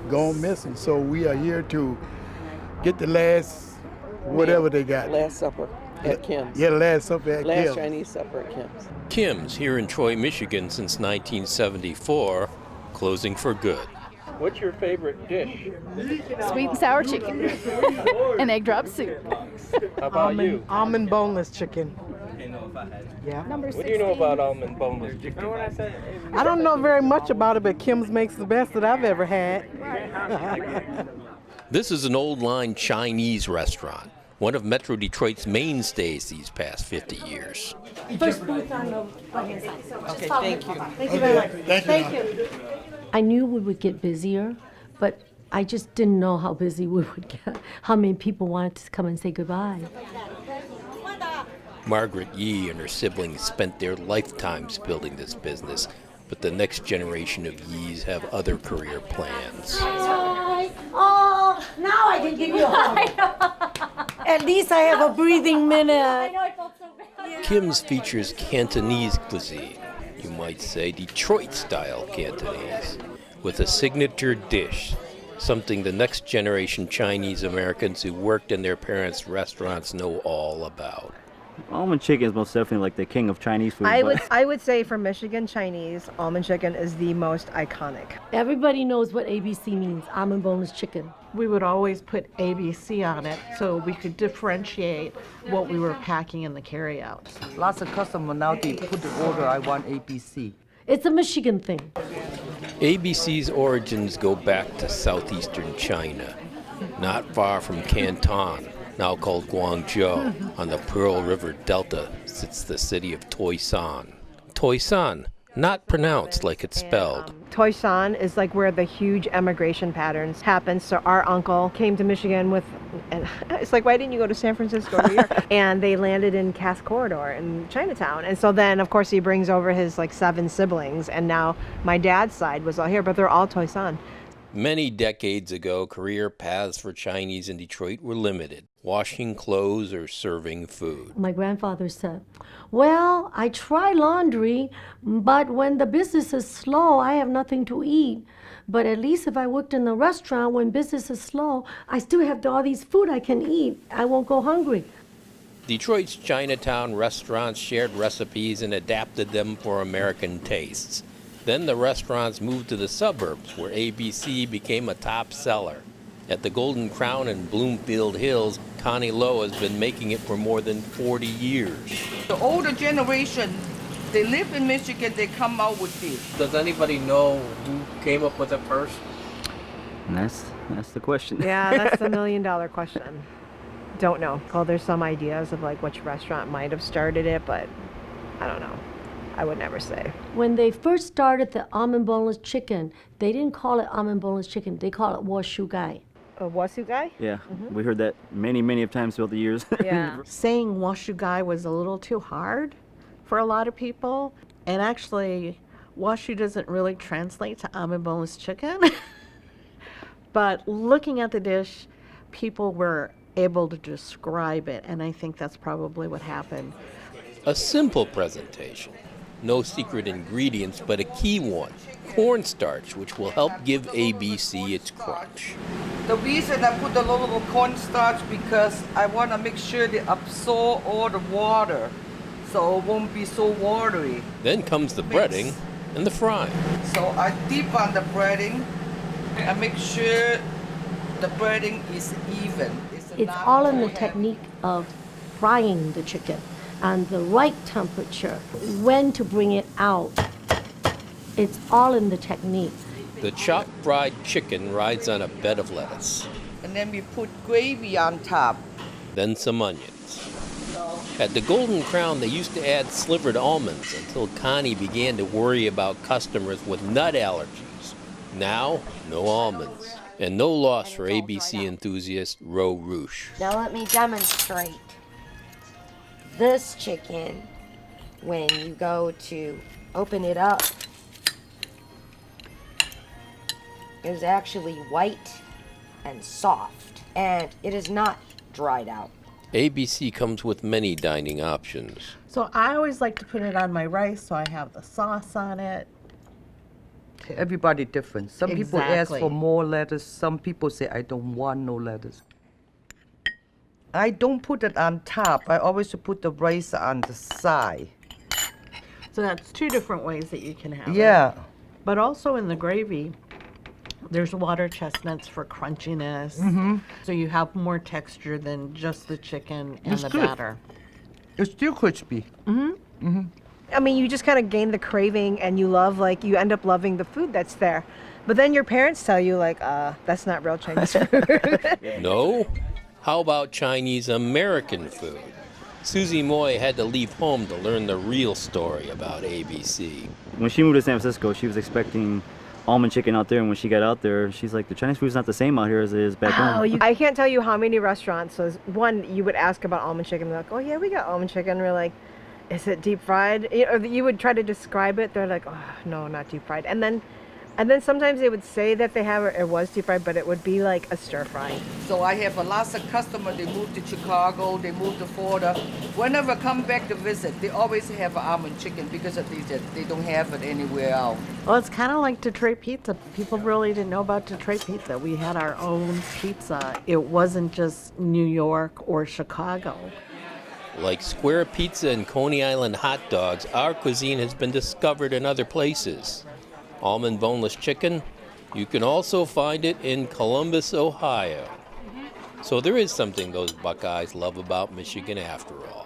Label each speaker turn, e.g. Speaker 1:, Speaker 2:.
Speaker 1: gone missing. So we are here to get the last whatever they got.
Speaker 2: Last supper at Kim's.
Speaker 1: Yeah, last supper at
Speaker 2: Last
Speaker 1: Kim's.
Speaker 2: Chinese supper at Kim's.
Speaker 3: Kim's, here in Troy, Michigan since 1974, closing for good.
Speaker 4: What's your favorite dish?
Speaker 5: Sweet and sour chicken and egg drop soup.
Speaker 4: How about you?
Speaker 6: Almond boneless chicken. Yeah.
Speaker 4: What do you know about almond boneless chicken?
Speaker 6: I don't know very much about it, but Kim's makes the best that I've ever had.
Speaker 3: This is an old-line Chinese restaurant, one of Metro Detroit's mainstays these past 50 years.
Speaker 7: First booth on the right-hand side.
Speaker 2: Okay, thank you.
Speaker 7: Thank you very much. Thank you. I knew we would get busier, but I just didn't know how busy we would get, how many people wanted to come and say goodbye.
Speaker 3: Margaret Yee and her siblings spent their lifetimes building this business, but the next generation of Yees have other career plans.
Speaker 7: Hi. Oh, now I can give you a hug. At least I have a breathing minute. I know, I felt so bad.
Speaker 3: Kim's features Cantonese cuisine, you might say Detroit-style Cantonese, with a signature dish, something the next generation Chinese Americans who worked in their parents' restaurants know all about.
Speaker 8: Almond chicken is most definitely like the king of Chinese food.
Speaker 9: I would say for Michigan Chinese, almond chicken is the most iconic.
Speaker 7: Everybody knows what ABC means, almond boneless chicken.
Speaker 6: We would always put ABC on it so we could differentiate what we were packing in the carryout.
Speaker 2: Lots of customers now, they put the order, I want ABC.
Speaker 7: It's a Michigan thing.
Speaker 3: ABC's origins go back to southeastern China, not far from Canton, now called Guangzhou. On the Pearl River Delta sits the city of Toisan. Toisan, not pronounced like it's spelled.
Speaker 9: Toisan is like where the huge emigration patterns happen. So our uncle came to Michigan with, and it's like, why didn't you go to San Francisco or here? And they landed in Cass Corridor in Chinatown. And so then, of course, he brings over his like 7 siblings. And now my dad's side was all here, but they're all Toisan.
Speaker 3: Many decades ago, career paths for Chinese in Detroit were limited, washing clothes or serving food.
Speaker 7: My grandfather said, well, I try laundry, but when the business is slow, I have nothing to eat. But at least if I worked in the restaurant when business is slow, I still have all these food I can eat. I won't go hungry.
Speaker 3: Detroit's Chinatown restaurants shared recipes and adapted them for American tastes. Then the restaurants moved to the suburbs, where ABC became a top seller. At the Golden Crown in Bloomfield Hills, Connie Lowe has been making it for more than 40 years.
Speaker 2: The older generation, they live in Michigan, they come out with this.
Speaker 4: Does anybody know who came up with it first?
Speaker 8: And that's the question.
Speaker 9: Yeah, that's the $1 million question. Don't know. Well, there's some ideas of like which restaurant might have started it, but I don't know. I would never say.
Speaker 7: When they first started the almond boneless chicken, they didn't call it almond boneless chicken. They called it washu gai.
Speaker 9: A wasu guy?
Speaker 8: Yeah, we heard that many of times throughout the years.
Speaker 9: Yeah.
Speaker 6: Saying washu gai was a little too hard for a lot of people. And actually, washu doesn't really translate to almond boneless chicken. But looking at the dish, people were able to describe it. And I think that's probably what happened.
Speaker 3: A simple presentation. No secret ingredients, but a key one, cornstarch, which will help give ABC its crunch.
Speaker 2: The reason I put a little cornstarch because I want to make sure they absorb all the water so it won't be so watery.
Speaker 3: Then comes the breading and the frying.
Speaker 2: So I dip on the breading and make sure the breading is even.
Speaker 7: It's all in the technique of frying the chicken and the right temperature, when to bring it out. It's all in the technique.
Speaker 3: The chopped fried chicken rides on a bed of lettuce.
Speaker 2: And then we put gravy on top.
Speaker 3: Then some onions. At the Golden Crown, they used to add slivered almonds until Connie began to worry about customers with nut allergies. Now, no almonds. And no loss for ABC enthusiast Ro Roosh.
Speaker 10: Now let me demonstrate. This chicken, when you go to open it up, is actually white and soft, and it is not dried out.
Speaker 3: ABC comes with many dining options.
Speaker 6: So I always like to put it on my rice so I have the sauce on it. too.
Speaker 2: Everybody different. Some people ask
Speaker 6: Exactly.
Speaker 2: for more lettuce. Some people say, I don't want no lettuce. I don't put it on top. I always put the rice on the side.
Speaker 6: So that's two different ways that you can have it.
Speaker 2: Yeah.
Speaker 6: But also in the gravy, there's water chestnuts for crunchiness. So you have more texture than just the chicken and
Speaker 2: It's
Speaker 6: the
Speaker 2: good.
Speaker 6: batter.
Speaker 2: It's still crispy.
Speaker 9: I mean, you just kind of gain the craving and you love, like, you end up loving the food that's there. But then your parents tell you, like, that's not real Chinese food.
Speaker 3: No? How about Chinese American food? Susie Moy had to leave home to learn the real story about ABC.
Speaker 8: When she moved to San Francisco, she was expecting almond chicken out there, and when she got out there, she's like, the Chinese food's not the same out here as it is back home.
Speaker 9: I can't tell you how many restaurants. So one, you would ask about almond chicken. They're like, oh, yeah, we got almond chicken. We're like, is it deep fried? Or you would try to describe it. They're like, oh, no, not deep fried. And then sometimes they would say that it was deep fried, but it would be like a stir fry.
Speaker 2: So I have a lots of customers. They move to Chicago. They move to Florida. Whenever I come back to visit, they always have almond chicken because they don't have it anywhere else.
Speaker 6: Well, it's kind of like Detroit pizza. People really didn't know about Detroit pizza. We had our own pizza. It wasn't just New York or Chicago.
Speaker 3: Like square pizza and Coney Island hot dogs, our cuisine has been discovered in other places. Almond boneless chicken, you can also find it in Columbus, Ohio. So there is something those Buckeyes love about Michigan after all.